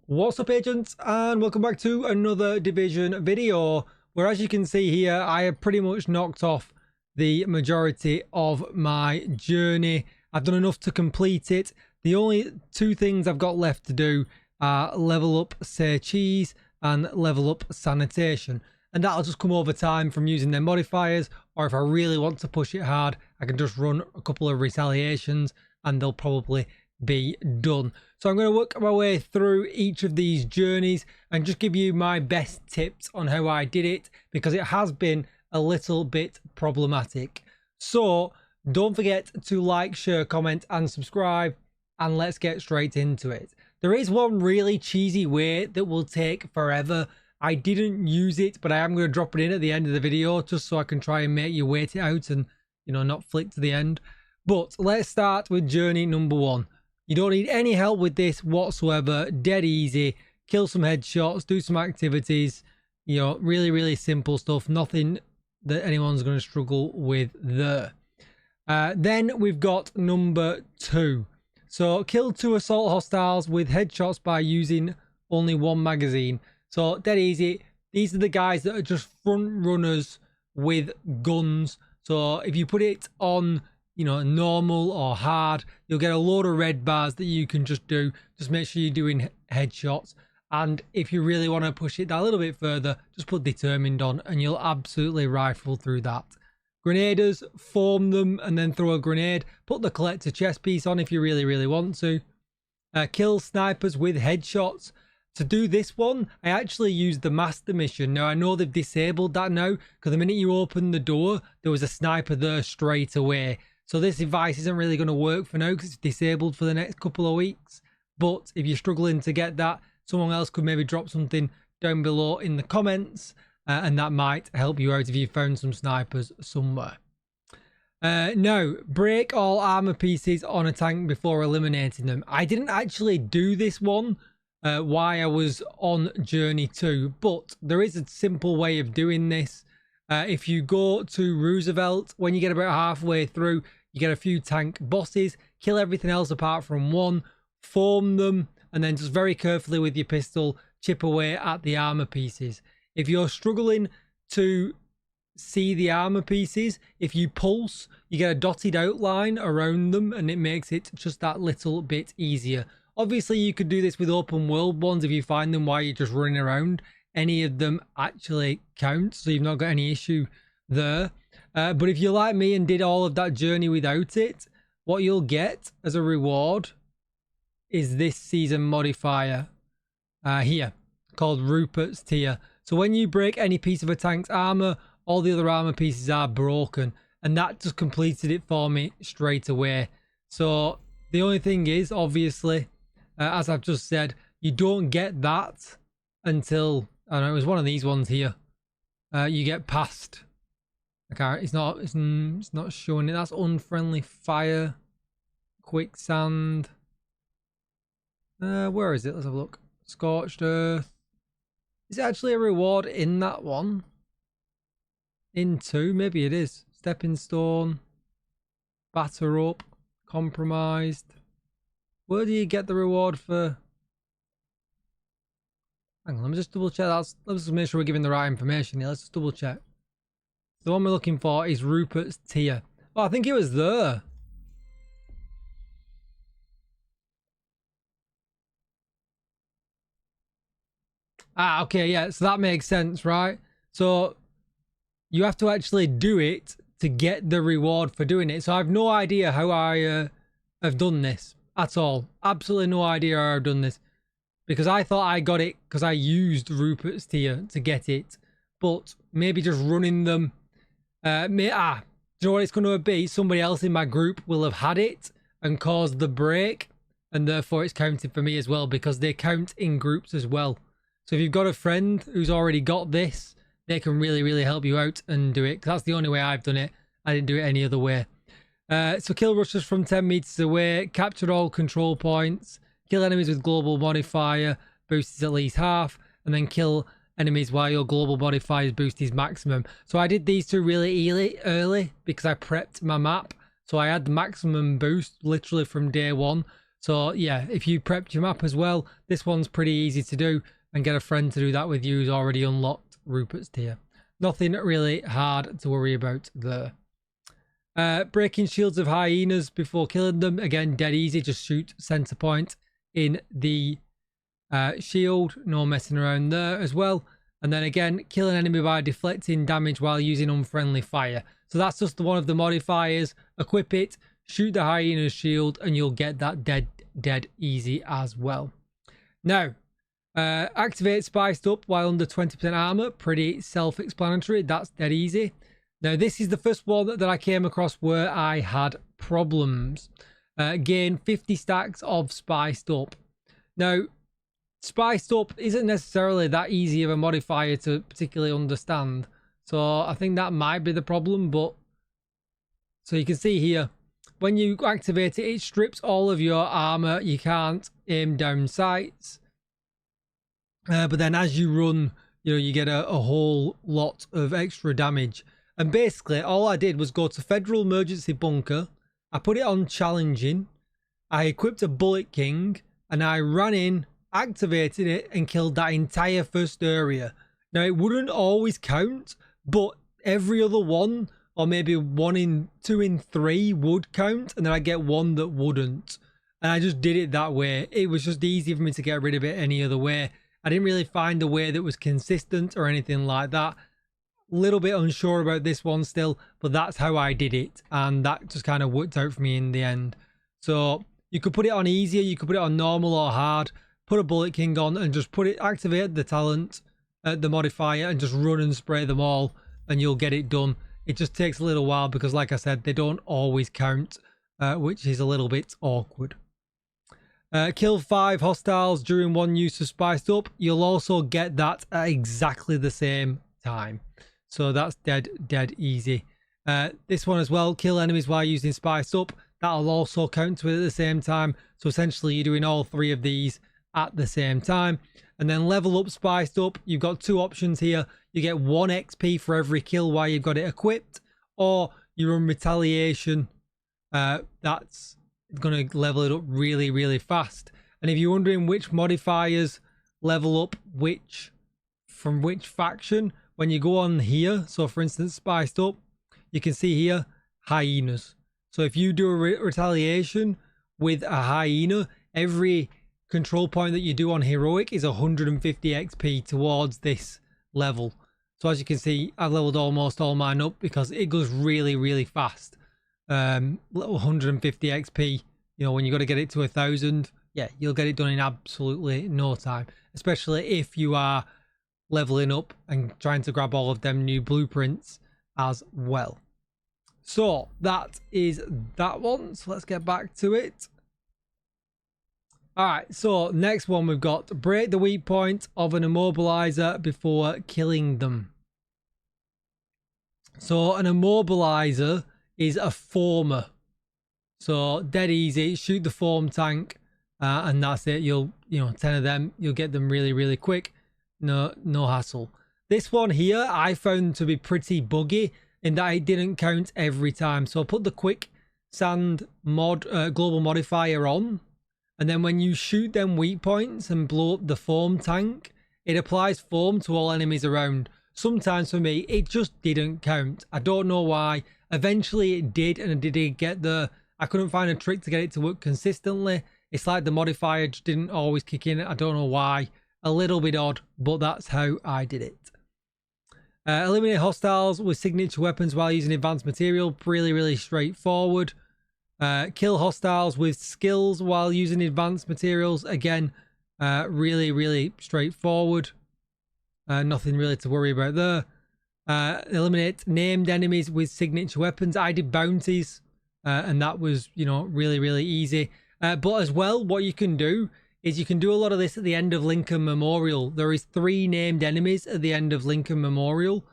What's up, agents, and welcome back to another Division video, where, as you can see here, I have pretty much knocked off the majority of my journey. I've done enough to complete it. The only two things I've got left to do are level up Say Cheese and level up Sanitation, and that'll just come over time from using their modifiers, or if I really want to push it hard, I can just run a couple of retaliations and they'll probably be done. So I'm going to work my way through each of these journeys and just give you my best tips on how I did it, because it has been a little bit problematic. So don't forget to like, share, comment and subscribe, and let's get straight into it. There is one really cheesy way that will take forever. I didn't use it, but I am going to drop it in at the end of the video just so I can try and make you wait it out and, you know, not flick to the end. But let's start with journey number 1. You don't need any help with this whatsoever. Dead easy. Kill some headshots, do some activities. You know, really simple stuff. Nothing that anyone's going to struggle with there. Then we've got number 2. So kill 2 assault hostiles with headshots by using only 1 magazine. So dead easy. These are the guys that are just front runners with guns. So if you put it on, you know, normal or hard, you'll get a load of red bars that you can just do. Just make sure you're doing headshots. And if you really want to push it a little bit further, just put determined on and you'll absolutely rifle through that. Grenaders, form them and then throw a grenade. Put the collector chest piece on if you really want to. Kill snipers with headshots. To do this one, I actually used the master mission. Now, I know they've disabled that now, because the minute you open the door, there was a sniper there straight away. So this device isn't really going to work for now because it's disabled for the next couple of weeks. But if you're struggling to get that, someone else could maybe drop something down below in the comments, and that might help you out if you found some snipers somewhere. Now, break all armor pieces on a tank before eliminating them. I didn't actually do this one while I was on journey 2, but there is a simple way of doing this. If you go to Roosevelt, when you get about halfway through, you get a few tank bosses, kill everything else apart from one, form them, and then just very carefully with your pistol, chip away at the armor pieces. If you're struggling to see the armor pieces, if you pulse, you get a dotted outline around them and it makes it just that little bit easier. Obviously, you could do this with open world ones if you find them while you're just running around. Any of them actually count, so you've not got any issue there. But if you're like me and did all of that journey without it, what you'll get as a reward is this season modifier here, called Rupert's Tier. So when you break any piece of a tank's armor, all the other armor pieces are broken, and that just completed it for me straight away. So the only thing is, obviously, as I've just said, you don't get that until, I don't know, it was one of these ones here. You get past. Okay, it's not showing it. That's unfriendly fire, quicksand. Where is it? Let's have a look. Scorched earth. Is it actually a reward in that one? In 2, maybe it is. Stepping stone, batter up, compromised. Where do you get the reward for? Hang on, let me just double check. Let's just make sure we're giving the right information here. Let's just double check. The one we're looking for is Rupert's Tier. Oh, I think it was there. Ah, okay, yeah, so that makes sense, right? So you have to actually do it to get the reward for doing it. So I have no idea how I have done this at all. Absolutely no idea how I've done this. Because I thought I got it because I used Rupert's Tier to get it. But maybe just running them. Do you know what it's going to be? Somebody else in my group will have had it and caused the break. And therefore it's counted for me as well, because they count in groups as well. So if you've got a friend who's already got this, they can really help you out and do it. 'Cause that's the only way I've done it. I didn't do it any other way. So kill rushers from 10 meters away. Capture all control points. Kill enemies with global modifier, boost is at least half, and then kill enemies while your global modifiers boost is maximum. So I did these two really early because I prepped my map. So I had the maximum boost literally from day 1. So yeah, if you prepped your map as well, this one's pretty easy to do, and get a friend to do that with you who's already unlocked Rupert's Tier. Nothing really hard to worry about there. Breaking shields of hyenas before killing them, again dead easy, just shoot center point in the shield, no messing around there as well. And then again, kill an enemy by deflecting damage while using unfriendly fire. So that's just one of the modifiers. Equip it, shoot the hyena's shield, and you'll get that dead easy as well. Now, activate Spiced Up while under 20% armor. Pretty self-explanatory. That's dead easy. Now, this is the first one that I came across where I had problems. Gain 50 stacks of Spiced Up. Now, Spiced Up isn't necessarily that easy of a modifier to particularly understand. So I think that might be the problem. But so you can see here, when you activate it, it strips all of your armor. You can't aim down sights. But then as you run, you get a whole lot of extra damage. And basically, all I did was go to Federal Emergency Bunker. I put it on challenging. I equipped a Bullet King, and I ran in, activated it, and killed that entire first area. Now, it wouldn't always count, but every other one, or maybe 1 in 2 in 3 would count, and then I get one that wouldn't. And I just did it that way. It was just easy for me to get rid of it any other way. I didn't really find a way that was consistent or anything like that. Little bit unsure about this one still, but that's how I did it, and that just kind of worked out for me in the end. So you could put it on easier, you could put it on normal or hard, put a Bullet King on and just activate the talent, the modifier, and just run and spray them all, and you'll get it done. It just takes a little while because, like I said, they don't always count, which is a little bit awkward. Kill 5 hostiles during one use of Spiced Up. You'll also get that at exactly the same time. So that's dead easy. This one as well, kill enemies while using Spiced Up. That'll also count to it at the same time. So essentially you're doing all 3 of these at the same time. And then level up Spiced Up. You've got 2 options here. You get 1 XP for every kill while you've got it equipped, or you run Retaliation. That's going to level it up really fast. And if you're wondering which modifiers level up from which faction, when you go on here, so for instance Spiced Up, you can see here hyenas. So if you do a retaliation with a hyena, every control point that you do on heroic is 150 XP towards this level. So as you can see, I've leveled almost all mine up because it goes really fast. 150 XP, when you got to get it to 1,000, yeah, you'll get it done in absolutely no time, especially if you are leveling up and trying to grab all of them new blueprints as well. So that is that one. So let's get back to it. All right, so next one we've got break the weak point of an immobilizer before killing them. So an immobilizer is a former. So dead easy, shoot the form tank, and that's it. 10 of them, you'll get them really quick. No hassle. This one here I found to be pretty buggy in that it didn't count every time. So I put the quick sand global modifier on, and then when you shoot them weak points and blow up the foam tank, it applies foam to all enemies around. Sometimes for me it just didn't count. I don't know why. Eventually it did, and I couldn't find a trick to get it to work consistently. It's like the modifier just didn't always kick in. I don't know why. A little bit odd, but that's how I did it. Eliminate hostiles with signature weapons while using advanced material. Really straightforward. Kill hostiles with skills while using advanced materials. Again, really straightforward. Nothing really to worry about there. Eliminate named enemies with signature weapons. I did bounties, and that was, really easy. But as well, what you can do is you can do a lot of this at the end of Lincoln Memorial. There is 3 named enemies at the end of Lincoln Memorial,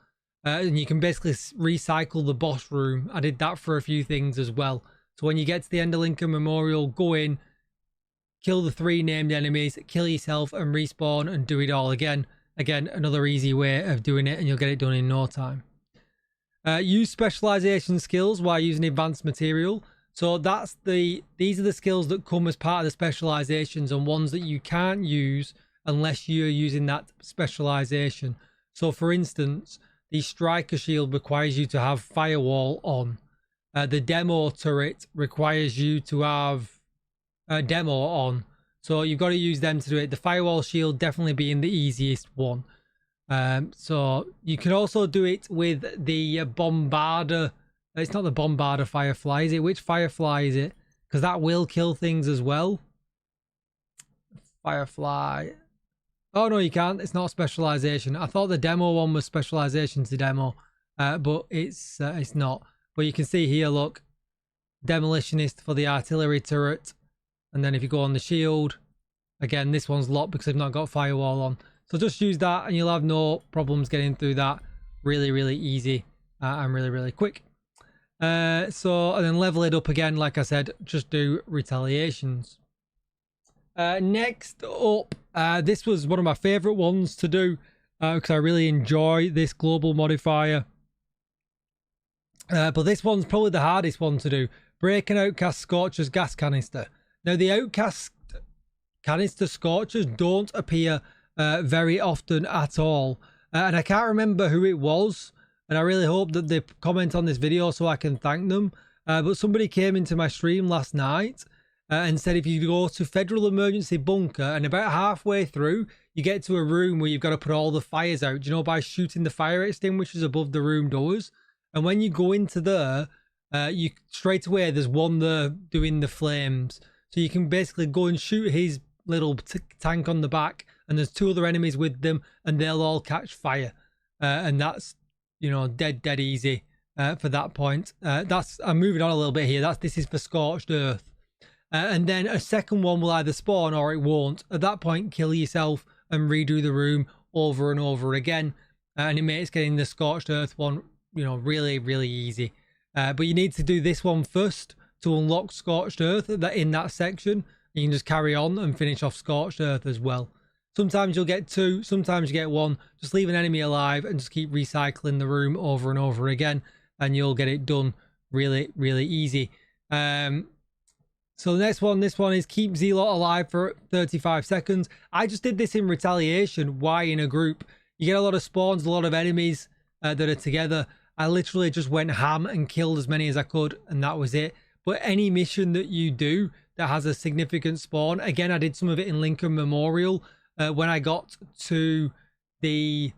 and you can basically recycle the boss room. I did that for a few things as well. So when you get to the end of Lincoln Memorial, go in, kill the 3 named enemies, kill yourself and respawn and do it all again. Again, another easy way of doing it, and you'll get it done in no time. Use specialization skills while using advanced material. So these are the skills that come as part of the specializations, and ones that you can't use unless you're using that specialization. So for instance, the striker shield requires you to have firewall on. The demo turret requires you to have a demo on. So you've got to use them to do it. The firewall shield definitely being the easiest one. So you can also do it with the bombarder. It's not the bombarder firefly, is it? Which firefly is it? Because that will kill things as well. Firefly. Oh no, you can't. It's not specialization. I thought the demo one was specialization to demo, but it's not. But you can see here, look, demolitionist for the artillery turret. And then if you go on the shield, again, this one's locked because I've not got firewall on. So just use that and you'll have no problems getting through that. Really, really easy and really, really quick. And then level it up again. Like I said, just do retaliations. Next up, this was one of my favorite ones to do because I really enjoy this global modifier. But this one's probably the hardest one to do. Break an outcast Scorcher's gas canister. Now, the outcast canister Scorchers don't appear very often at all. And I can't remember who it was. And I really hope that they comment on this video so I can thank them. But somebody came into my stream last night and said if you go to Federal Emergency Bunker and about halfway through, you get to a room where you've got to put all the fires out, you know, by shooting the fire extinguishers above the room doors. And when you go into there, you straight away, there's one there doing the flames. So you can basically go and shoot his little tank on the back, and there's two other enemies with them, and they'll all catch fire. And that's, you know, dead easy for that point. I'm moving on a little bit here. This is for Scorched Earth. And then a second one will either spawn or it won't. At that point, kill yourself and redo the room over and over again. And it makes getting the Scorched Earth one, you know, really, really easy. But you need to do this one first to unlock Scorched Earth in that section. You can just carry on and finish off Scorched Earth as well. Sometimes you'll get two, sometimes you get one. Just leave an enemy alive and just keep recycling the room over and over again, and you'll get it done really, really easy. So the next one, this one is keep Zealot alive for 35 seconds. I just did this in retaliation. Why in a group? You get a lot of spawns, a lot of enemies that are together. I literally just went ham and killed as many as I could, and that was it. But any mission that you do that has a significant spawn, again, I did some of it in Lincoln Memorial. When I got to the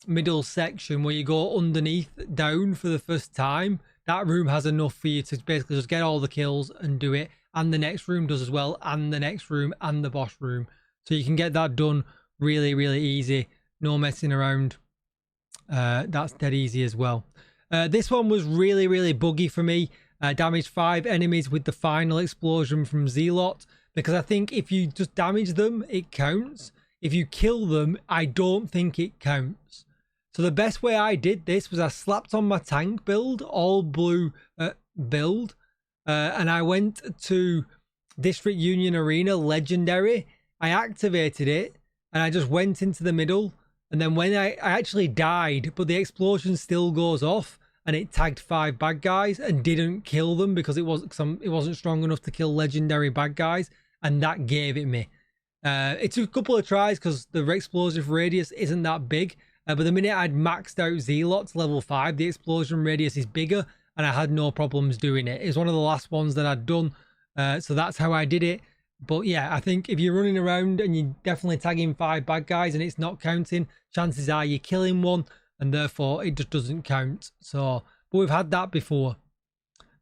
middle section where you go underneath down for the first time, that room has enough for you to basically just get all the kills and do it. And the next room does as well, and the next room and the boss room. So you can get that done really, really easy. No messing around. That's dead easy as well. This one was really, really buggy for me. Damaged 5 enemies with the final explosion from Zealot, because I think if you just damage them, it counts. If you kill them, I don't think it counts. So the best way I did this was I slapped on my tank build, all blue build, and I went to District Union Arena Legendary. I activated it and I just went into the middle, and then when I actually died, but the explosion still goes off, and it tagged 5 bad guys and didn't kill them because it wasn't strong enough to kill legendary bad guys, and that gave it me. It took a couple of tries because the explosive radius isn't that big, but the minute I'd maxed out Zealot to level 5, the explosion radius is bigger, and I had no problems doing it. It was one of the last ones that I'd done, so that's how I did it. But yeah, I think if you're running around and you're definitely tagging 5 bad guys and it's not counting, chances are you're killing one, and therefore it just doesn't count. So, but we've had that before.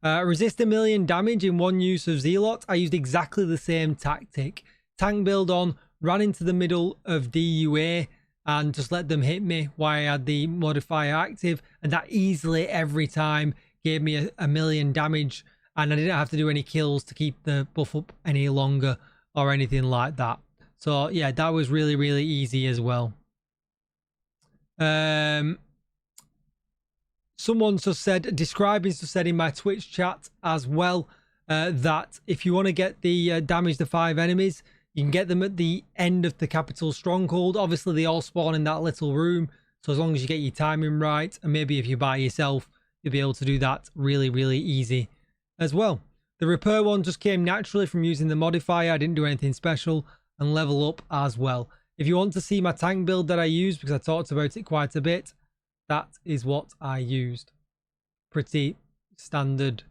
Resist 1 million damage in one use of Zealot. I used exactly the same tactic. Tank build on, ran into the middle of DUA and just let them hit me while I had the modifier active, and that easily every time gave me 1 million damage, and I didn't have to do any kills to keep the buff up any longer or anything like that. So yeah, that was really, really easy as well. Someone just said, describing just said in my Twitch chat as well, that if you want to get the damage the 5 enemies, you can get them at the end of the capital stronghold. Obviously they all spawn in that little room, so as long as you get your timing right, and maybe if you by yourself, you'll be able to do that really, really easy as well. The repair one just came naturally from using the modifier. I didn't do anything special, and level up as well. If you want to see my tank build that I used, because I talked about it quite a bit, that is what I used. Pretty standard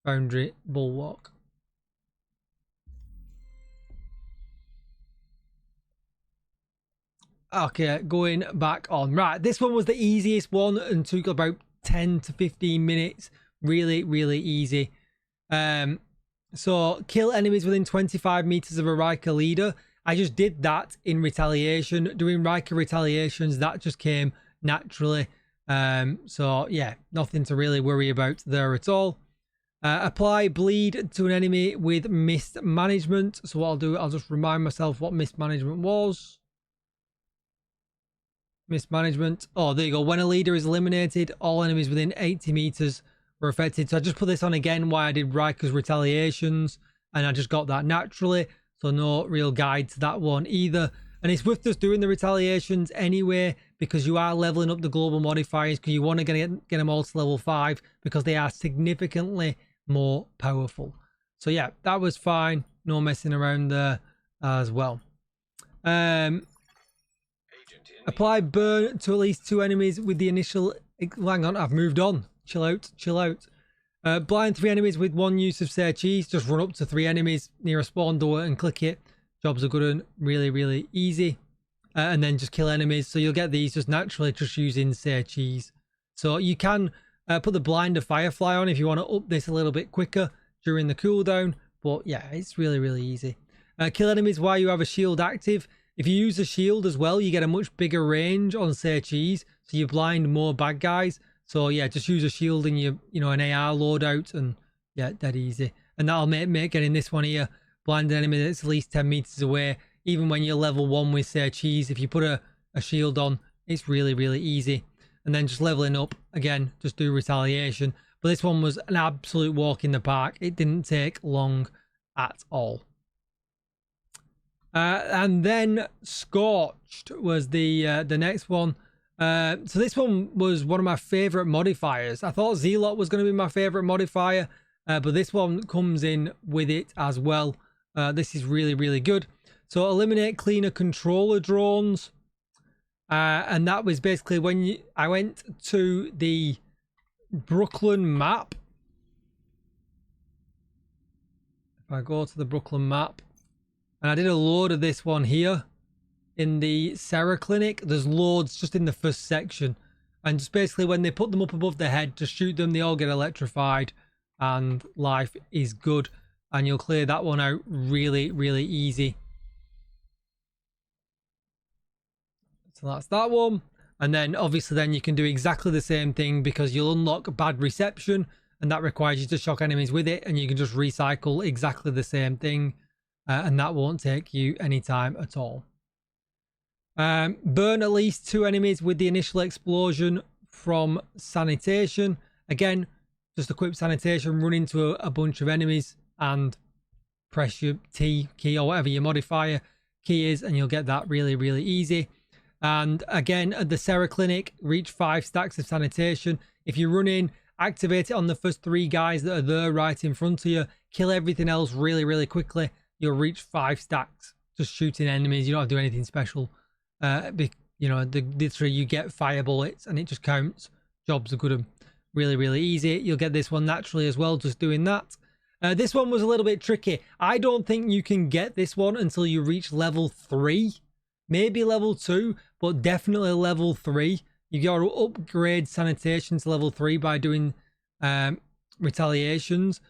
Foundry Bulwark. Okay, going back on. Right, this one was the easiest one and took about 10 to 15 minutes. Really, really easy. So kill enemies within 25 meters of a Riker leader. I just did that in retaliation. Doing Riker retaliations, that just came naturally. So yeah, nothing to really worry about there at all. Apply bleed to an enemy with mist management. So what I'll do, I'll just remind myself what mist management was. Mismanagement. Oh, there you go. When a leader is eliminated, all enemies within 80 meters were affected. So I just put this on again why I did Riker's retaliations, and I just got that naturally. So no real guide to that one either. And it's worth just doing the retaliations anyway, because you are leveling up the global modifiers, because you want to get them all to level 5 because they are significantly more powerful. So yeah, that was fine. No messing around there as well. Apply burn to at least 2 enemies with the initial... Hang on, I've moved on. Chill out, chill out. Blind 3 enemies with 1 use of Say Cheese. Just run up to 3 enemies near a spawn door and click it. Jobs are good and really, really easy. And then just kill enemies. So you'll get these just naturally just using Say Cheese. So you can put the blind of Firefly on if you want to up this a little bit quicker during the cooldown. But yeah, it's really, really easy. Kill enemies while you have a shield active. If you use a shield as well, you get a much bigger range on Say Cheese, so you blind more bad guys. So yeah, just use a shield in your, an AR loadout, and yeah, dead easy. And that'll make getting this one here, blind an enemy that's at least 10 meters away. Even when you're level 1 with Say Cheese, if you put a shield on, it's really, really easy. And then just leveling up, again, just do retaliation. But this one was an absolute walk in the park. It didn't take long at all. And then Scorched was the next one. So this one was one of my favorite modifiers. I thought Zealot was going to be my favorite modifier, but this one comes in with it as well. This is really, really good. So eliminate cleaner controller drones. And that was basically when I went to the Brooklyn map. If I go to the Brooklyn map, and I did a load of this one here in the Sarah Clinic. There's loads just in the first section. And just basically when they put them up above the head, just shoot them, they all get electrified. And life is good. And you'll clear that one out really, really easy. So that's that one. And then obviously then you can do exactly the same thing, because you'll unlock bad reception. And that requires you to shock enemies with it. And you can just recycle exactly the same thing. And that won't take you any time at all. Burn at least 2 enemies with the initial explosion from sanitation. Again, just equip sanitation, run into a bunch of enemies and press your T key or whatever your modifier key is, and you'll get that really, really easy. And again, at the Sarah Clinic, reach 5 stacks of sanitation. If you run in, activate it on the first 3 guys that are there right in front of you. Kill everything else really, really quickly. You'll reach 5 stacks just shooting enemies. You don't have to do anything special. Literally you get fire bullets and it just counts. Jobs are good and really, really easy. You'll get this one naturally as well, just doing that. This one was a little bit tricky. I don't think you can get this one until you reach level 3. Maybe level 2, but definitely level 3. You got to upgrade sanitation to level 3 by doing retaliations.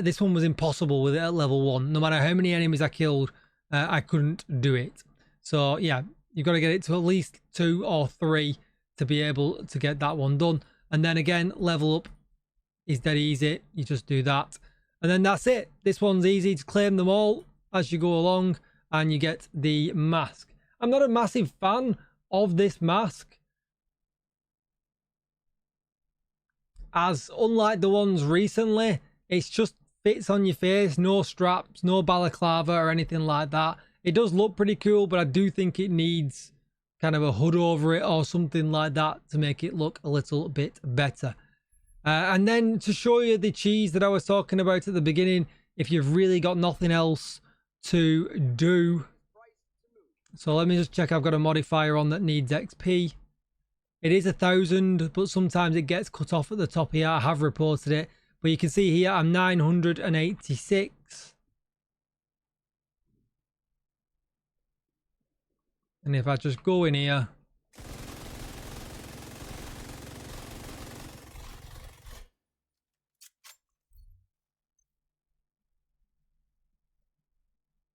This one was impossible with it at level 1. No matter how many enemies I killed, I couldn't do it. So yeah, you've got to get it to at least 2 or 3 to be able to get that one done. And then again, level up is dead easy. You just do that. And then that's it. This one's easy to claim them all as you go along, and you get the mask. I'm not a massive fan of this mask, as unlike the ones recently, it's just fits on your face, no straps, no balaclava or anything like that. It does look pretty cool, but I do think it needs kind of a hood over it or something like that to make it look a little bit better. And then to show you the cheese that I was talking about at the beginning, if you've really got nothing else to do. So let me just check. I've got a modifier on that needs XP. It is 1,000, but sometimes it gets cut off at the top here. I have reported it, but you can see here I'm 986. And if I just go in here,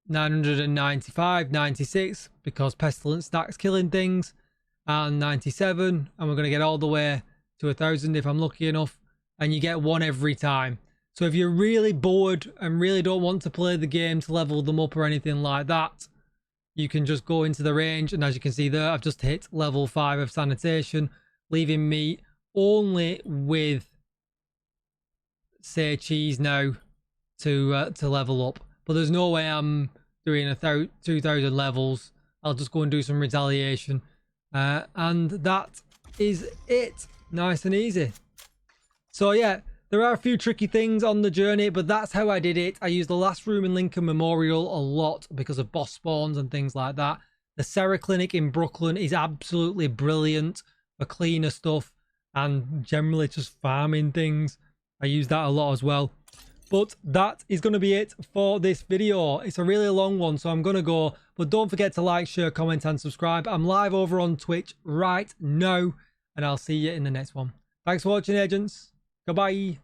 $995, 96, because pestilence stacks killing things, and 97, and we're going to get all the way to 1,000 if I'm lucky enough, and you get one every time. So if you're really bored and really don't want to play the game to level them up or anything like that, you can just go into the range, and as you can see there, I've just hit level 5 of sanitation, leaving me only with say cheese now to level up. But there's no way I'm doing 2,000 levels. I'll just go and do some retaliation. And that is it. Nice and easy. So yeah, there are a few tricky things on the journey, but that's how I did it. I used the last room in Lincoln Memorial a lot because of boss spawns and things like that. The Sarah Clinic in Brooklyn is absolutely brilliant for cleaner stuff and generally just farming things. I use that a lot as well. But that is going to be it for this video. It's a really long one, so I'm going to go. But don't forget to like, share, comment, and subscribe. I'm live over on Twitch right now, and I'll see you in the next one. Thanks for watching, agents. Goodbye.